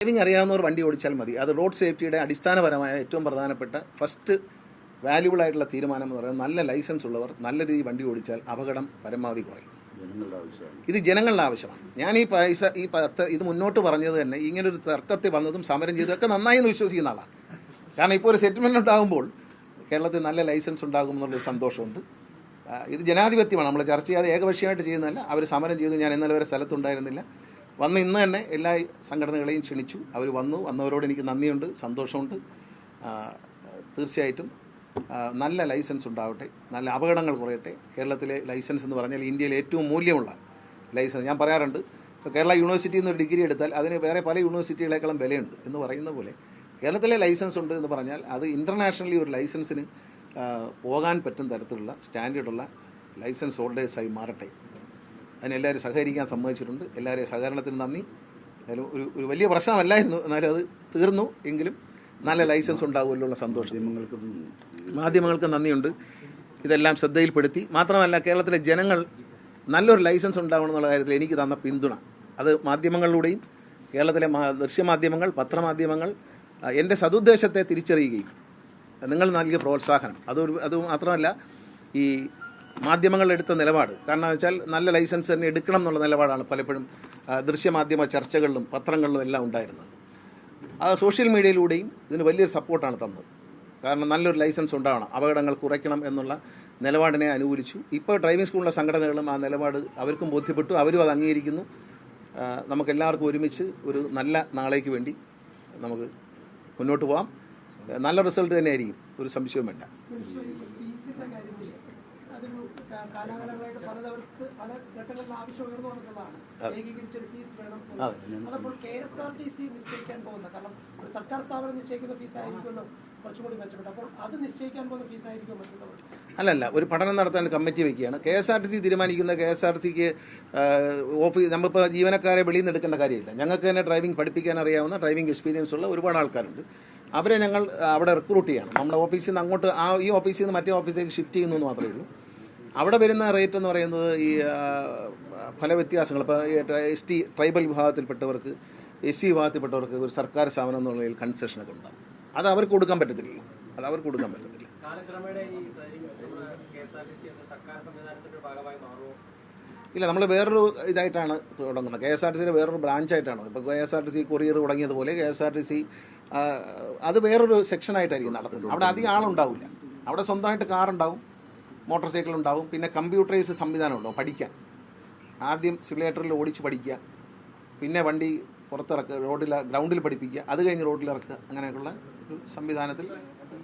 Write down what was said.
Driving അറിയാവുന്നവർ വണ്ടി ഓടിച്ചാൽ മതി. അത് റോഡ് സേഫ്റ്റിയുടെ അടിസ്ഥാനപരമായ ഏറ്റവും പ്രധാനപ്പെട്ട ഫസ്റ്റ് വാല്യുബിൾ ആയിട്ടുള്ള തീരുമാനം എന്ന് പറയുന്നത് നല്ല ലൈസൻസ് ഉള്ളവർ നല്ല രീതിയിൽ വണ്ടി ഓടിച്ചാൽ അപകടം പരമാവധി കുറയും. ഇത് ജനങ്ങളുടെ ആവശ്യമാണ്. ഞാൻ ഇത് മുന്നോട്ട് പറഞ്ഞത് തന്നെ ഇങ്ങനൊരു തർക്കത്തിൽ വന്നതും സമരം ചെയ്തതൊക്കെ നന്നായി എന്ന് വിശ്വസിക്കുന്ന ആളാണ്. കാരണം ഇപ്പോൾ ഒരു സെറ്റിൽമെൻറ്റ് ഉണ്ടാകുമ്പോൾ കേരളത്തിൽ നല്ല ലൈസൻസ് ഉണ്ടാകും എന്നുള്ളൊരു സന്തോഷമുണ്ട്. ഇത് ജനാധിപത്യമാണ്. നമ്മൾ ചർച്ച ചെയ്യാതെ ഏകപക്ഷീയമായിട്ട് ചെയ്യുന്നതല്ല. അവർ സമരം ചെയ്തു. ഞാൻ ഇന്നലെ വരെ സ്ഥലത്തുണ്ടായിരുന്നില്ല. ഇന്ന് തന്നെ എല്ലാ സംഘടനകളെയും ക്ഷണിച്ചു. അവർ വന്നവരോട് എനിക്ക് നന്ദിയുണ്ട്, സന്തോഷമുണ്ട്. തീർച്ചയായിട്ടും നല്ല ലൈസൻസ് ഉണ്ടാവട്ടെ, നല്ല അപകടങ്ങൾ കുറയട്ടെ. കേരളത്തിലെ ലൈസൻസ് എന്ന് പറഞ്ഞാൽ ഇന്ത്യയിലെ ഏറ്റവും മൂല്യമുള്ള ലൈസൻസ്. ഞാൻ പറയാറുണ്ട്, ഇപ്പോൾ കേരള യൂണിവേഴ്സിറ്റിയിൽ നിന്ന് ഒരു ഡിഗ്രി എടുത്താൽ അതിന് വേറെ പല യൂണിവേഴ്സിറ്റികളെക്കാളും വിലയുണ്ട് എന്ന് പറയുന്ന പോലെ കേരളത്തിലെ ലൈസൻസ് ഉണ്ട് എന്ന് പറഞ്ഞാൽ അത് ഇൻ്റർനാഷണലി ഒരു ലൈസൻസിന് പോകാൻ പറ്റുന്ന തരത്തിലുള്ള സ്റ്റാൻഡേർഡുള്ള ലൈസൻസ് ഹോൾഡേഴ്സായി മാറട്ടെ. അതിനെല്ലാവരും സഹകരിക്കാൻ സമ്മതിച്ചിട്ടുണ്ട്. എല്ലാവരെയും സഹകരണത്തിന് നന്ദി. അതിൽ ഒരു വലിയ പ്രശ്നമല്ലായിരുന്നു, എന്നാലും അത് തീർന്നു. എങ്കിലും നല്ല ലൈസൻസ് ഉണ്ടാകുമല്ലോ ഉള്ള സന്തോഷം. മാധ്യമങ്ങൾക്ക് നന്ദിയുണ്ട്. ഇതെല്ലാം ശ്രദ്ധയിൽപ്പെടുത്തി. മാത്രമല്ല, കേരളത്തിലെ ജനങ്ങൾ നല്ലൊരു ലൈസൻസ് ഉണ്ടാവണം എന്നുള്ള കാര്യത്തിൽ എനിക്ക് തന്ന പിന്തുണ, അത് മാധ്യമങ്ങളിലൂടെയും കേരളത്തിലെ ദൃശ്യമാധ്യമങ്ങൾ, പത്രമാധ്യമങ്ങൾ എൻ്റെ സതുദ്ദേശത്തെ തിരിച്ചറിയുകയും നിങ്ങൾ നൽകിയ പ്രോത്സാഹനം, അത് മാത്രമല്ല ഈ മാധ്യമങ്ങളെടുത്ത നിലപാട്. കാരണം എന്ന് വെച്ചാൽ നല്ല ലൈസൻസ് തന്നെ എടുക്കണം എന്നുള്ള നിലപാടാണ് പലപ്പോഴും ദൃശ്യമാധ്യമ ചർച്ചകളിലും പത്രങ്ങളിലും എല്ലാം ഉണ്ടായിരുന്നത്. അത് സോഷ്യൽ മീഡിയയിലൂടെയും ഇതിന് വലിയൊരു സപ്പോർട്ടാണ് തന്നത്. കാരണം നല്ലൊരു ലൈസൻസ് ഉണ്ടാവണം, അപകടങ്ങൾ കുറയ്ക്കണം എന്നുള്ള നിലപാടിനെ അനുകൂലിച്ചു. ഇപ്പോൾ ഡ്രൈവിംഗ് സ്കൂളിലെ സംഘടനകളും ആ നിലപാട് അവർക്കും ബോധ്യപ്പെട്ടു, അവരും അത് അംഗീകരിക്കുന്നു. നമുക്കെല്ലാവർക്കും ഒരുമിച്ച് ഒരു നല്ല നാളേക്ക് വേണ്ടി നമുക്ക് മുന്നോട്ട് പോകാം. നല്ല റിസൾട്ട് തന്നെയായിരിക്കും, ഒരു സംശയവും വേണ്ട. കാലാകാലങ്ങളായിട്ട് പലതവർക്ക് പല ഘട്ടങ്ങളിൽ ആവശ്യം ഉയർന്നു വന്നിട്ടുള്ളതാണ്. ഏകീകരിച്ചൊരു ഫീസ് വേണം. അതപ്പോൾ KSRTC നിശ്ചയിക്കാൻ പോകുന്ന, കാരണം ഒരു സർക്കാർ സ്ഥാപനം നിശ്ചയിക്കുന്ന ഫീസ് ആയിരിക്കുമല്ലോ കുറച്ചുകൂടി മെച്ചപ്പെട്ട, അപ്പോൾ അത് നിശ്ചയിക്കാൻ പോകുന്ന ഫീസ് ആയിരിക്കും മറ്റുള്ളവർ? അല്ലല്ല, ഒരു പഠനം നടത്താൻ കമ്മിറ്റി വയ്ക്കുകയാണ്. KSRTC തീരുമാനിക്കുന്ന KSRTCക്ക് നമ്മളിപ്പോൾ ജീവനക്കാരെ വെളിയിൽ നിന്ന് എടുക്കേണ്ട കാര്യമില്ല. ഞങ്ങൾക്ക് തന്നെ ഡ്രൈവിംഗ് പഠിപ്പിക്കാൻ അറിയാവുന്ന, ഡ്രൈവിംഗ് എക്സ്പീരിയൻസ് ഉള്ള ഒരുപാട് ആൾക്കാരുണ്ട്. അവരെ ഞങ്ങൾ അവിടെ റിക്രൂട്ട് ചെയ്യണം. നമ്മുടെ ഓഫീസിൽ നിന്ന് അങ്ങോട്ട് ഈ ഓഫീസിൽ നിന്ന് മറ്റേ ഓഫീസിലേക്ക് ഷിഫ്റ്റ് ചെയ്യുന്നു എന്ന് മാത്രമേ ഉള്ളൂ. അവിടെ വരുന്ന റേറ്റ് എന്ന് പറയുന്നത് ഈ പല വ്യത്യാസങ്ങൾ. ഇപ്പോൾ ST ട്രൈബൽ വിഭാഗത്തിൽപ്പെട്ടവർക്ക്, SC വിഭാഗത്തിൽപ്പെട്ടവർക്ക് ഒരു സർക്കാർ സ്ഥാപനം എന്നുള്ളതിൽ കൺസെഷനൊക്കെ ഉണ്ടാകും. അത് അവർക്ക് കൊടുക്കാൻ പറ്റത്തില്ല. ഇല്ല, നമ്മൾ വേറൊരു ഇതായിട്ടാണ് തുടങ്ങുന്നത്. KSRTCയുടെ വേറൊരു ബ്രാഞ്ചായിട്ടാണ്. ഇപ്പോൾ KSRTC കൊറിയർ തുടങ്ങിയതുപോലെ KSRTC അത് വേറൊരു സെക്ഷനായിട്ടായിരിക്കും നടത്തുന്നത്. അവിടെ അധികം ആളുണ്ടാവില്ല. അവിടെ സ്വന്തമായിട്ട് കാറുണ്ടാവും, മോട്ടോർ സൈക്കിൾ ഉണ്ടാവും, പിന്നെ കമ്പ്യൂട്ടറൈസ് സംവിധാനം ഉണ്ടാവും പഠിക്കാൻ. ആദ്യം സിമുലേറ്ററിൽ ഓടിച്ച് പഠിക്കുക, പിന്നെ വണ്ടി പുറത്തിറക്കുക, ഗ്രൗണ്ടിൽ പഠിപ്പിക്കുക, അത് കഴിഞ്ഞ് റോഡിലിറക്കുക. അങ്ങനെയൊക്കെയുള്ള ഒരു സംവിധാനത്തിൽ